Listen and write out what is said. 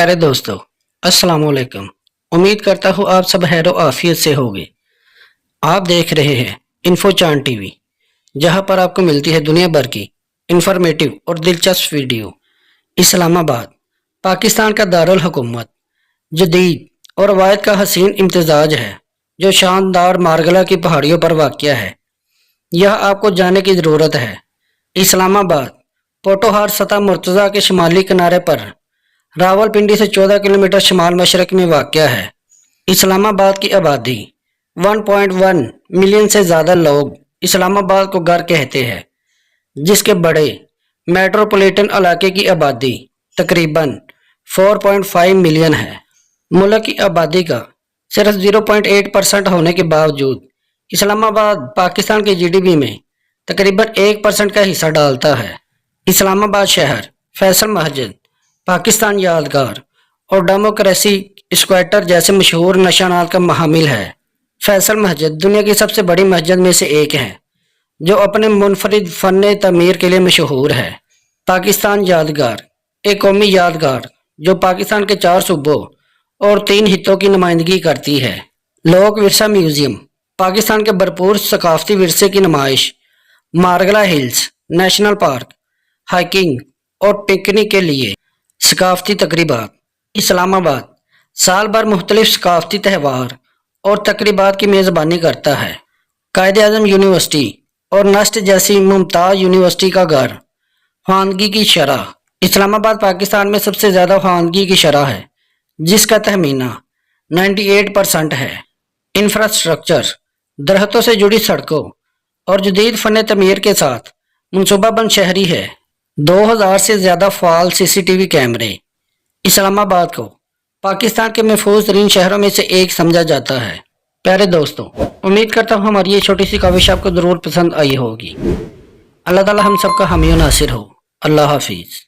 प्यारे दोस्तों, अस्सलाम वालेकुम। उम्मीद करता हूँ आप सब खैर आफियत से होंगे। आप देख रहे हैं इन्फो चांद टीवी, जहाँ पर आपको मिलती है दुनिया भर की इंफॉर्मेटिव और दिलचस्प वीडियो। इस्लामाबाद पाकिस्तान का दारुल हुकूमत, जदीद और वायद का हसीन इम्तिजाज है, जो शानदार मारगला की पहाड़ियों पर वाक़या है। यह आपको जानने की ज़रूरत है। इस्लामाबाद पोटोहार सतह मुर्तज़ा के शुमाली किनारे पर रावलपिंडी से 14 किलोमीटर शुमाल मशरक में वाक़या है। इस्लामाबाद की आबादी 1.1 मिलियन से ज़्यादा लोग इस्लामाबाद को घर कहते हैं, जिसके बड़े मेट्रोपॉलिटन इलाके की आबादी तकरीबन 4.5 मिलियन है। मुल्क की आबादी का सिर्फ 0.8% होने के बावजूद इस्लामाबाद पाकिस्तान के जीडीपी में तकरीबन 1% का हिस्सा डालता है। इस्लामाबाद शहर, फैसल मस्जिद, पाकिस्तान यादगार और डेमोक्रेसी स्क्वायर जैसे मशहूर निशानात का महामिल है। फैसल मस्जिद दुनिया की सबसे बड़ी मस्जिद में से एक है, जो अपने मुनफरिद फ़न तमीर के लिए मशहूर है। पाकिस्तान यादगार एक कौमी यादगार जो पाकिस्तान के 4 सूबों और 3 हितों की नुमाइंदगी करती है। लोक विरसा म्यूजियम पाकिस्तान के भरपूर सकाफती विरसे की नुमाइश, Margalla hills national park, hiking और पिकनिक के लिए सकाफती तकरीबात। इस्लामाबाद साल भर मुख्तलिफ सकाफती त्यौहार और तकरीबात की मेज़बानी करता है। कायद-ए-आज़म यूनिवर्सिटी और नस्ट जैसी मुमताज़ यूनिवर्सिटी का घर। ख्वानगी की शरह इस्लामाबाद पाकिस्तान में सबसे ज़्यादा ख्वानगी की शरह है, जिसका तहमीना 98% है। इंफ्रास्ट्रक्चर दरख्तों से जुड़ी सड़कों और जदीद फ़न तमीर के साथ मनसूबाबंद शहरी है। 2000 से ज़्यादा फ़ाल CCTV कैमरे। इस्लामाबाद को पाकिस्तान के महफूज तरीन शहरों में से एक समझा जाता है। प्यारे दोस्तों, उम्मीद करता हूँ हमारी ये छोटी सी काविश आपको ज़रूर पसंद आई होगी। अल्लाह ताला हम सबका हामी और नासिर हो। अल्लाह हाफिज़।